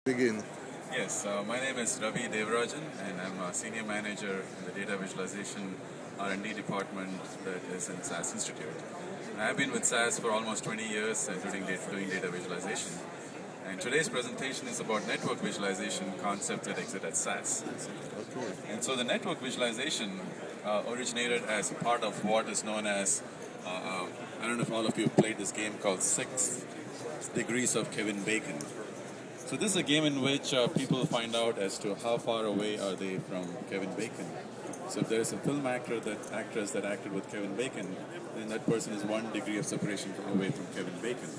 Begin. Yes, my name is Ravi Devarajan, and I'm a senior manager in the data visualization R&D department that is in SAS Institute. I have been with SAS for almost 20 years doing data visualization. And today's presentation is about network visualization concept that exists at SAS. Okay. And so the network visualization originated as part of what is known as, I don't know if all of you have played this game called 6 Degrees of Kevin Bacon. So this is a game in which people find out as to how far away are they from Kevin Bacon. So if there is a film actress that acted with Kevin Bacon, then that person is 1 degree of separation away from Kevin Bacon.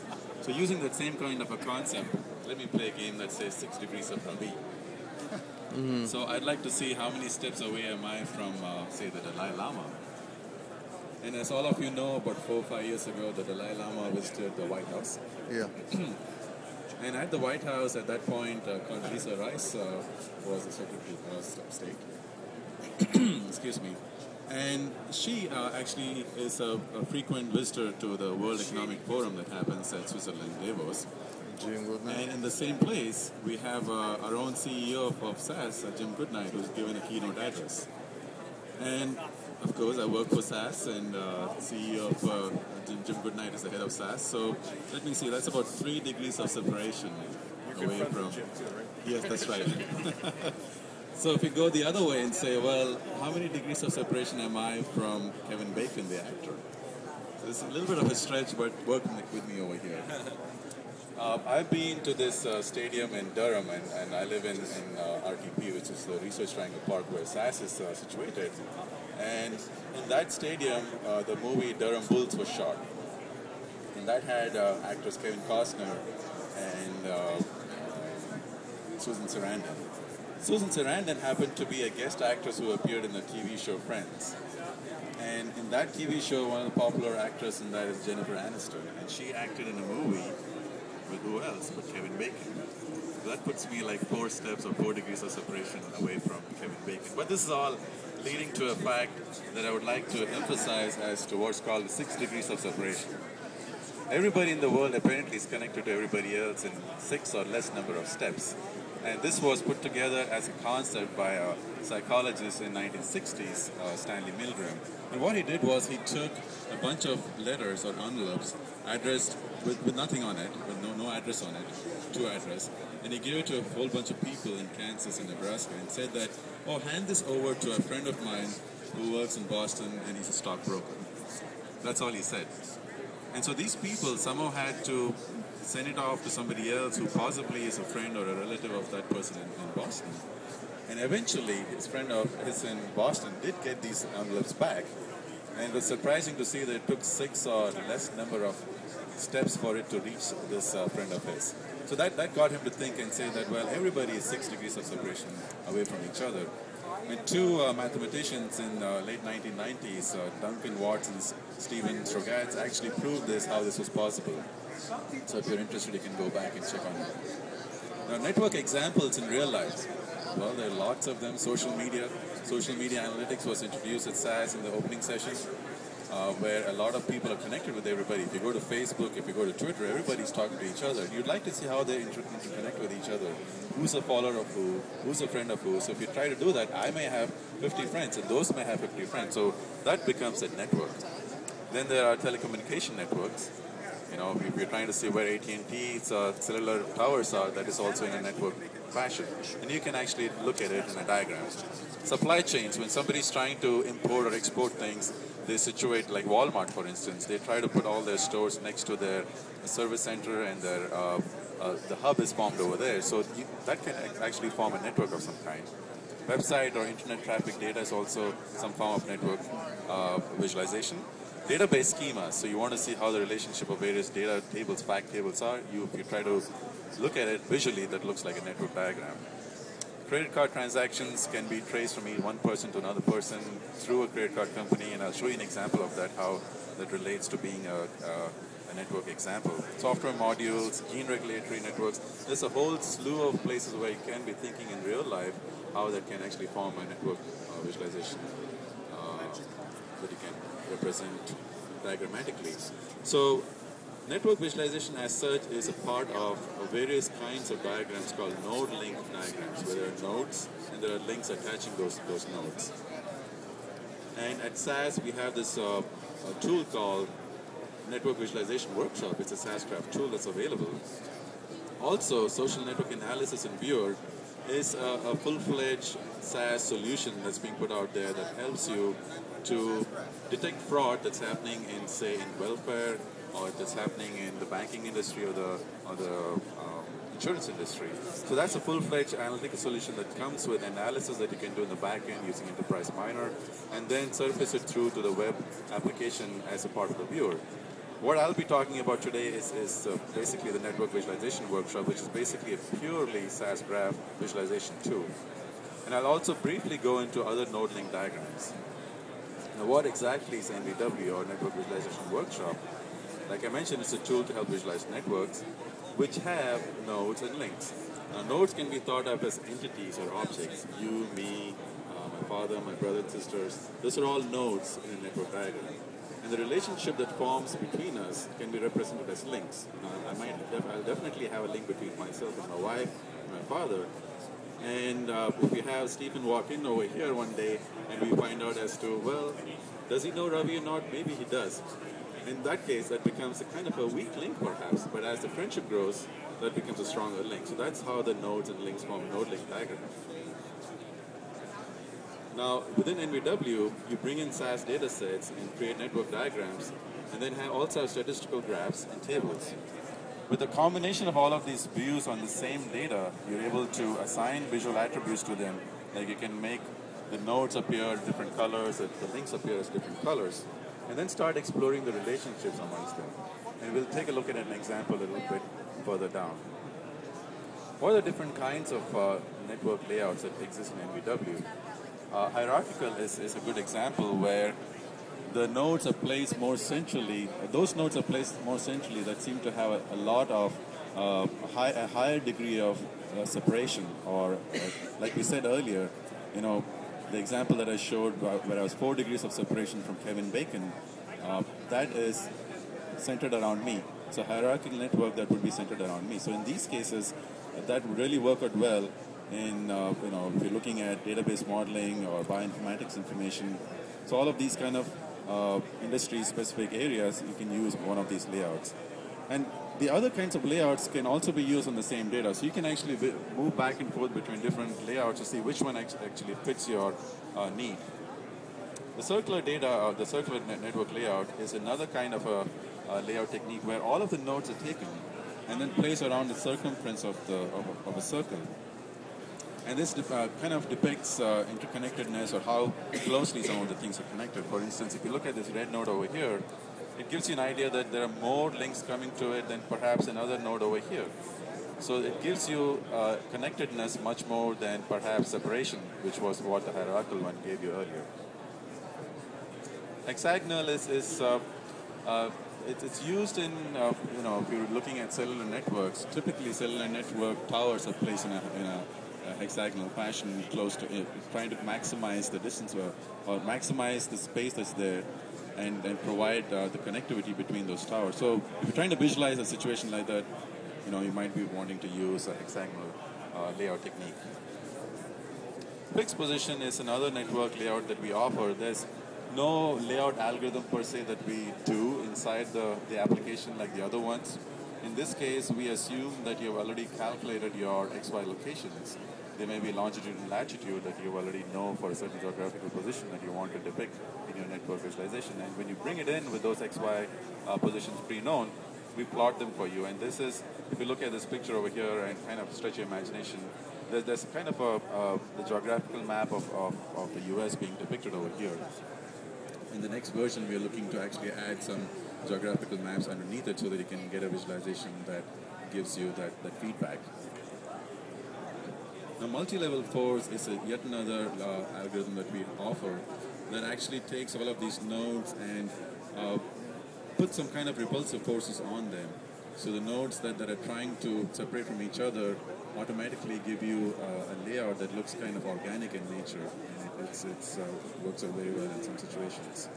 So using that same kind of a concept, let me play a game that says 6 degrees of Ravi. So I'd like to see how many steps away am I from, say, the Dalai Lama. And as all of you know, about 4 or 5 years ago, the Dalai Lama visited the White House. Yeah. And at the White House, at that point, Condoleezza Rice was the Secretary of State. Excuse me. And she actually is a frequent visitor to the World Economic Forum that happens at Switzerland, Davos. And in the same place, we have our own CEO of SAS, Jim Goodnight, who's given a keynote address. And of course, I work for SAS, and CEO of Jim Goodnight is the head of SAS. So let me see, that's about 3 degrees of separation away from. Yes, that's right. So if you go the other way and say, well, how many degrees of separation am I from Kevin Bacon, the actor? So it's a little bit of a stretch, but work with me over here. I've been to this stadium in Durham, and I live in RTP, which is the Research Triangle Park where SAS is situated. And in that stadium, the movie Durham Bulls was shot. And that had actors Kevin Costner and Susan Sarandon. Susan Sarandon happened to be a guest actress who appeared in the TV show Friends. And in that TV show, one of the popular actresses in that is Jennifer Aniston. And she acted in a movie with who else but Kevin Bacon. So that puts me like 4 steps or 4 degrees of separation away from Kevin Bacon. But this is all leading to a fact that I would like to emphasize as to what's called the 6 degrees of separation. Everybody in the world apparently is connected to everybody else in 6 or less number of steps. And this was put together as a concept by a psychologist in 1960s, Stanley Milgram. And what he did was he took a bunch of letters or envelopes addressed with nothing on it, with no address on it, to address, and he gave it to a whole bunch of people in Kansas and Nebraska and said that, oh, hand this over to a friend of mine who works in Boston and he's a stockbroker. That's all he said. And so these people somehow had to send it off to somebody else who possibly is a friend or a relative of that person in Boston. And eventually, his friend of his in Boston did get these envelopes back. And it was surprising to see that it took 6 or less number of steps for it to reach this friend of his. So that got him to think and say that, well, everybody is 6 degrees of separation away from each other. And 2 mathematicians in late 1990s, Duncan Watts and Stephen Strogatz, actually proved this, how this was possible. So if you're interested, you can go back and check on it. Now, network examples in real life. Well, there are lots of them. Social media analytics was introduced at SAS in the opening session, where a lot of people are connected with everybody. If you go to Facebook, if you go to Twitter, everybody's talking to each other. You'd like to see how they interconnect with each other. Who's a follower of who? Who's a friend of who? So if you try to do that, I may have 50 friends, and those may have 50 friends. So that becomes a network. Then there are telecommunication networks. You know, if you're trying to see where AT&T's cellular towers are, that is also in a network fashion. And you can actually look at it in a diagram. Supply chains, when somebody's trying to import or export things, they situate, like Walmart, for instance, they try to put all their stores next to their service center, and their the hub is formed over there. So that can actually form a network of some kind. Website or internet traffic data is also some form of network visualization. Database schemas, so you want to see how the relationship of various data tables, fact tables are. If you try to look at it visually, that looks like a network diagram. Credit card transactions can be traced from one person to another person through a credit card company, and I'll show you an example of that, how that relates to being a network example. Software modules, gene regulatory networks, there's a whole slew of places where you can be thinking in real life how that can actually form a network visualization that you can represent diagrammatically. So Network visualization as such is a part of various kinds of diagrams called node link diagrams, where there are nodes and there are links attaching those nodes. And at SAS we have this a tool called Network Visualization Workshop. It's a SAS craft tool that's available. Also, social network analysis in Viewer is a full-fledged SAS solution that's being put out there that helps you to detect fraud that's happening in, say, in welfare, or that's happening in the banking industry or the insurance industry. So that's a full-fledged analytical solution that comes with analysis that you can do in the back end using Enterprise Miner, and then surface it through to the web application as a part of the Viewer. What I'll be talking about today is basically the Network Visualization Workshop, which is basically a purely SAS graph visualization tool. And I'll also briefly go into other node link diagrams. Now, what exactly is NVW, or Network Visualization Workshop? Like I mentioned, it's a tool to help visualize networks which have nodes and links. Now, nodes can be thought of as entities or objects. You, me, my father, my brother and sisters. Those are all nodes in a network diagram. And the relationship that forms between us can be represented as links. I'll definitely have a link between myself and my wife and my father. And if we have Stephen walk in over here one day and we find out as to, well, does he know Ravi or not? Maybe he does. In that case, that becomes a kind of a weak link perhaps, but as the friendship grows, that becomes a stronger link. So that's how the nodes and links form a node link diagram. Now, within NVW, you bring in SAS data sets and create network diagrams, and then also have statistical graphs and tables. With a combination of all of these views on the same data, you're able to assign visual attributes to them. Like you can make the nodes appear different colors, the links appear as different colors, and then start exploring the relationships amongst them. And we'll take a look at an example a little bit further down. What are the different kinds of network layouts that exist in NVW? Hierarchical is a good example where the nodes are placed more centrally. Those nodes are placed more centrally that seem to have a lot of a higher degree of separation, or like we said earlier, you know, the example that I showed where I was 4 degrees of separation from Kevin Bacon, that is centered around me. So hierarchical network that would be centered around me. So in these cases, that would really work out well in, if you're looking at database modeling or bioinformatics information. So all of these kind of industry-specific areas, you can use one of these layouts. And the other kinds of layouts can also be used on the same data. So you can actually move back and forth between different layouts to see which one actually fits your need. The circular data, the circular network layout, is another kind of a layout technique where all of the nodes are taken and then placed around the circumference of a circle. And this kind of depicts interconnectedness, or how closely some of the things are connected. For instance, if you look at this red node over here, it gives you an idea that there are more links coming to it than perhaps another node over here. So it gives you connectedness much more than perhaps separation, which was what the hierarchical one gave you earlier. Hexagonal it's used in, if you're looking at cellular networks, typically cellular network towers are placed in a hexagonal fashion, close to it, trying to maximize the distance or maximize the space that's there, and provide the connectivity between those towers. So if you're trying to visualize a situation like that, you might be wanting to use a hexagonal layout technique. Fixed position is another network layout that we offer. There's no layout algorithm per se that we do inside the application like the other ones. In this case, we assume that you've already calculated your XY locations. There may be longitude and latitude that you already know for a certain geographical position that you want to depict in your network visualization. And when you bring it in with those XY positions pre-known, we plot them for you. And this is, if you look at this picture over here and kind of stretch your imagination, there's kind of the geographical map of the US being depicted over here. In the next version, we are looking to actually add some geographical maps underneath it so that you can get a visualization that gives you that feedback. Now, multi-level force is yet another algorithm that we offer that actually takes all of these nodes and puts some kind of repulsive forces on them. So the nodes that are trying to separate from each other automatically give you a layout that looks kind of organic in nature, and it works out very well in some situations.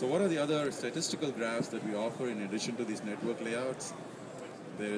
So what are the other statistical graphs that we offer in addition to these network layouts?